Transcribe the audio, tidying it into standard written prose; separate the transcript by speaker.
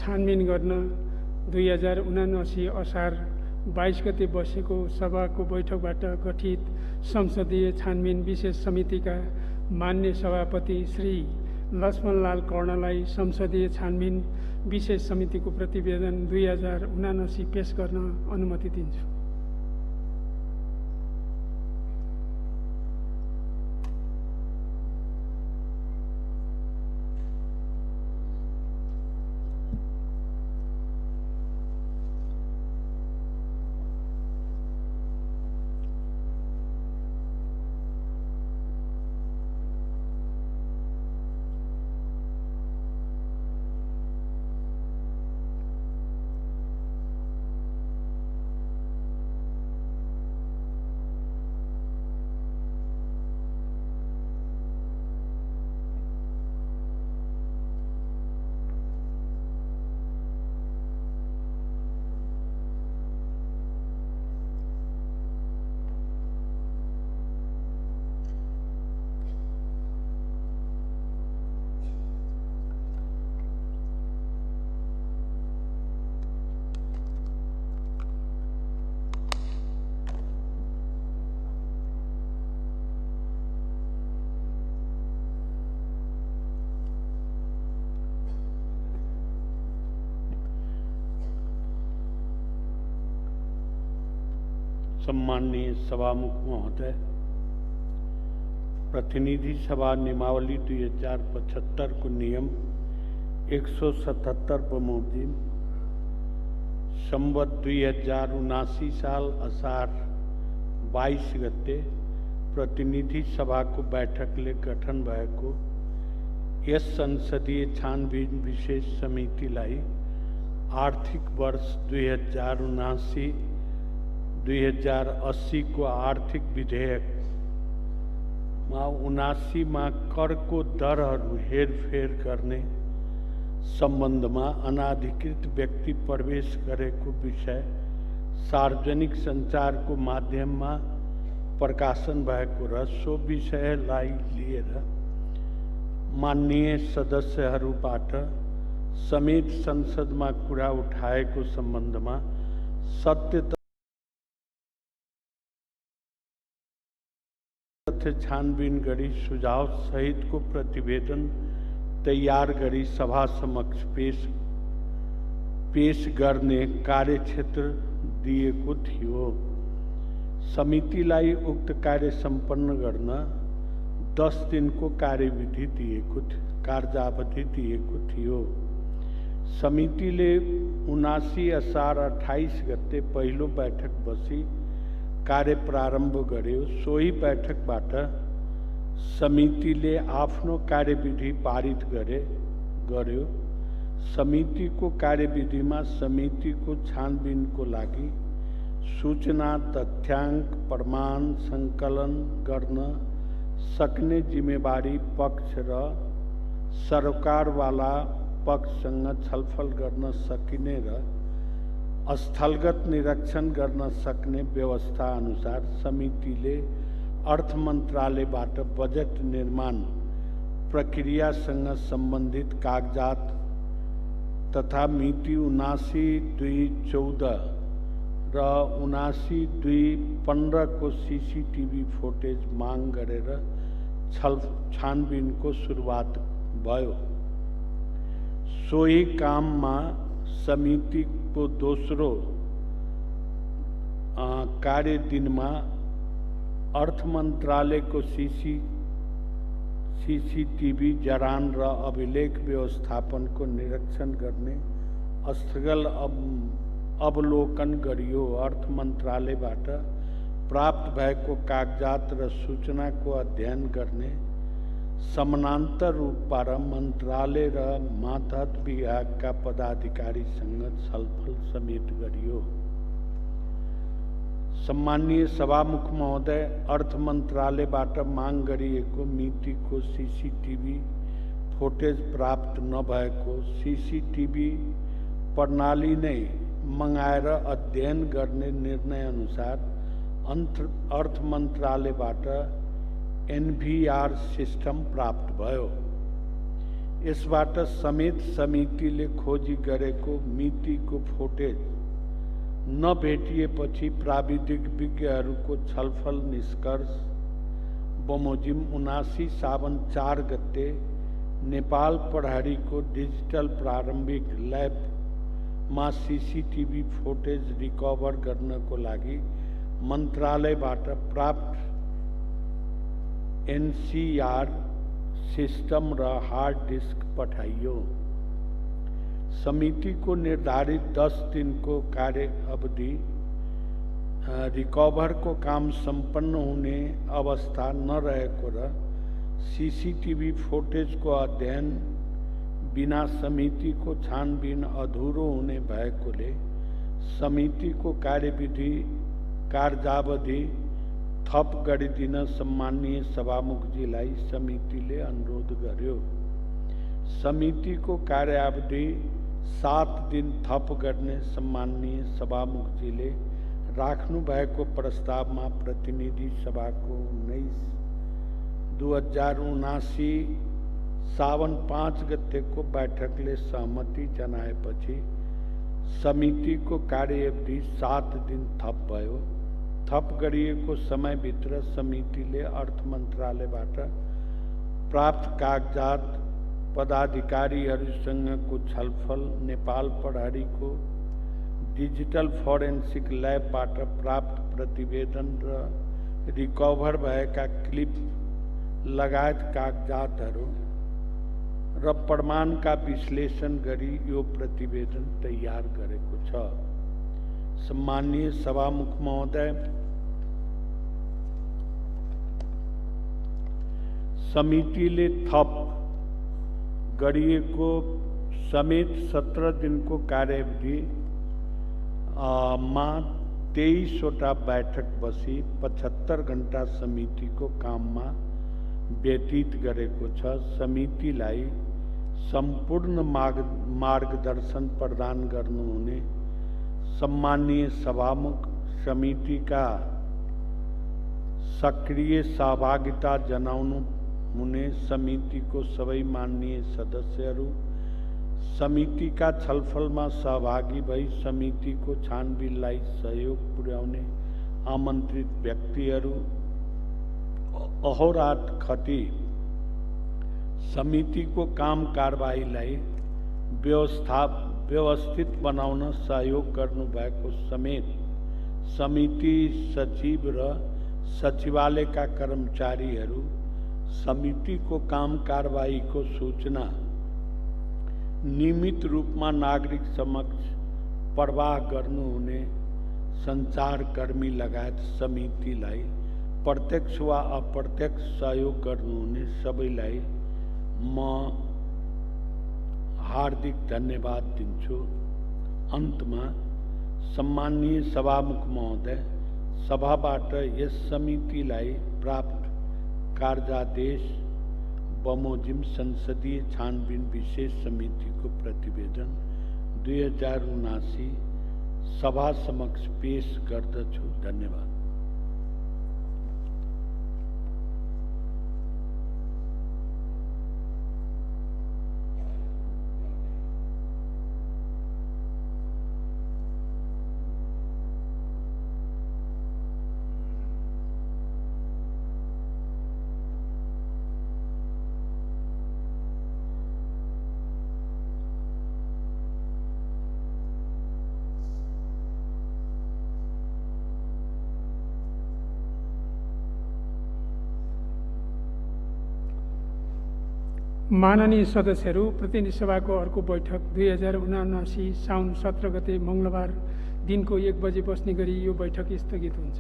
Speaker 1: छानबिन गर्न 2079 असार 22 गते बसेको सभाको बैठकबाट गठित संसदीय छानबिन विशेष समितिका मान्य सभापति श्री लक्ष्मणलाल कर्णलाई संसदीय छानबिन विशेष समितिको प्रतिवेदन 2079 पेश गर्न अनुमति दिन्छु।
Speaker 2: सम्माननीय सभामुख महोदय, प्रतिनिधि सभा नियमावली 2075 को नियम 177 पर मुताबिक संवत 2079 साल असार 22 गते प्रतिनिधि सभा को बैठक ले गठन भएको यस संसदीय छानबिन विशेष समितिलाई आर्थिक वर्ष 2079-2080 को आर्थिक विधेयक 79 में कर को दरहरू हेरफेर गर्ने सम्बन्धमा अनाधिकृत व्यक्ति प्रवेश गरेको विषय सार्वजनिक सञ्चारको माध्यममा प्रकाशन भएको र सो विषयलाई लिएर माननीय सदस्यहरूबाट समेत संसदमा कुरा उठाएको सम्बन्धमा सत्य तथ्य छानबिन गरी सुझाव सहितको प्रतिवेदन तयार गरी सभा समक्ष पेश गर्ने कार्यक्षेत्र दिएको थियो। समितिलाई उक्त कार्य सम्पन्न गर्न 10 दिनको कार्यविधि कार्यावधि दिएको थियो। समितिले 79 असार 28 गते पहिलो बैठक बसी कार्य प्रारम्भ गर्यो। सोही बैठकबाट समितिले आफ्नो कार्यविधि पारित गर्यो। समितिको कार्यविधिमा समितिको छानबिनको लागि सूचना तथ्याङ्क प्रमाण सङ्कलन गर्न सक्ने जिम्मेवारी पक्ष र सरकारवाला पक्षसँग छलफल गर्न सकिने र स्थलगत निरीक्षण गर्न सक्ने व्यवस्था अनुसार समितिले अर्थ मन्त्रालयबाट बजेट निर्माण प्रक्रियासँग सम्बन्धित कागजात तथा मिति 79/2/14 र 79/2/15 को सीसीटीवी फुटेज माग गरेर छानबिनको सुरुवात भयो। सोही काममा समितिको दोस्रो कार्य दिनमा अर्थ मन्त्रालयको सीसीटीवी जरान र अभिलेख व्यवस्थापनको निरीक्षण गर्ने स्थगल अवलोकन गरियो। अर्थ मन्त्रालयबाट प्राप्त भएको कागजात र सूचनाको अध्ययन गर्ने समानान्तर रूपबाट मन्त्रालय र मातहत विभागका पदाधिकारीसँग छलफल समेत गरियो। सम्माननीय सभामुख महोदय, अर्थ मन्त्रालयबाट माग गरिएको मितिको सीसीटीवी फुटेज प्राप्त नभएको सीसीटीवी प्रणाली नै मगाएर अध्ययन गर्ने निर्णय अनुसार अर्थ मन्त्रालयबाट एनभीआर सिस्टम प्राप्त भयो। यसबाट समेत समितिले खोजी गरेको मितिको फुटेज नभेटिएपछि प्राविधिक विज्ञहरूको छलफल निष्कर्ष बमोजिम 79 सावन 4 गते नेपाल प्रहरीको डिजिटल प्रारम्भिक ल्याबमा सीसीटीभी फुटेज रिकभर गर्नको लागि मन्त्रालयबाट प्राप्त एनसीआर सिस्टम र हार्ड डिस्क पठाइयो। समितिको निर्धारित 10 दिनको कार्य अवधि रिकभरको काम सम्पन्न हुने अवस्था नरहेको र सीसीटीभी फुटेजको अध्ययन बिना समितिको छानबिन अधुरो हुने भएकोले समितिको कार्यावधि थप गरिदिन सम्माननीय सभामुखजीलाई समितिले अनुरोध गर्यो। समितिको कार्यावधि 7 दिन थप गर्ने सम्माननीय सभामुखजीले राख्नु भएको प्रस्तावमा प्रतिनिधि सभाको 19/2079 सावन 5 गतेको बैठकले सहमति जनाएपछि समितिको कार्यअवधि 7 दिन थप भयो। थप गरिएको समयभित्र समितिले अर्थ मन्त्रालयबाट प्राप्त कागजात पदाधिकारीहरूसँगको छलफल नेपाल प्रहरीको डिजिटल फोरेन्सिक ल्याबबाट प्राप्त प्रतिवेदन र रिकभर भएका क्लिप लगायत कागजातहरू र प्रमाणका विश्लेषण गरी यो प्रतिवेदन तयार गरेको छ। सम्माननीय सभामुख महोदय, समितिले थप गरिएको समेत 17 दिनको कार्यअवधि मा 23वटा बैठक बसी 75 घण्टा समितिको काममा व्यतीत गरेको छ। समितिलाई सम्पूर्ण मार्गदर्शन प्रदान गर्नुहुने सम्माननीय सभामुख, समितिका सक्रिय सहभागिता जनाउनु हुने समितिको सबै माननीय सदस्यहरू, समितिका छलफलमा सहभागी भई समितिको छानबिनलाई सहयोग पुर्याउने आमन्त्रित व्यक्तिहरू, अहोरात खटी समितिको काम कारबाहीलाई व्यवस्थित बनाउन सहयोग गर्नुभएको समेत समिति सचिव र सचिवालयका कर्मचारीहरू, समितिको काम कारबाहीको सूचना नियमित रूपमा नागरिक समक्ष प्रवाह गर्नुहुने सञ्चारकर्मी लगायत समितिलाई प्रत्यक्ष वा अप्रत्यक्ष सहयोग गर्नुहुने सबैलाई म हार्दिक धन्यवाद दिन्छु। अन्तमा सम्माननीय सभामुख महोदय, सभाबाट यस समितिलाई प्राप्त कार्यादेश बमोजिम संसदीय छानबिन विशेष समितिको प्रतिवेदन 2079 सभा समक्ष पेश गर्दछु। धन्यवाद।
Speaker 1: माननीय सदस्यहरू, प्रतिनिधि सभाको अर्को बैठक 2079 साउन 17 गते मंगलबार दिनको 1 बजे बस्ने गरी यो बैठक स्थगित हुन्छ।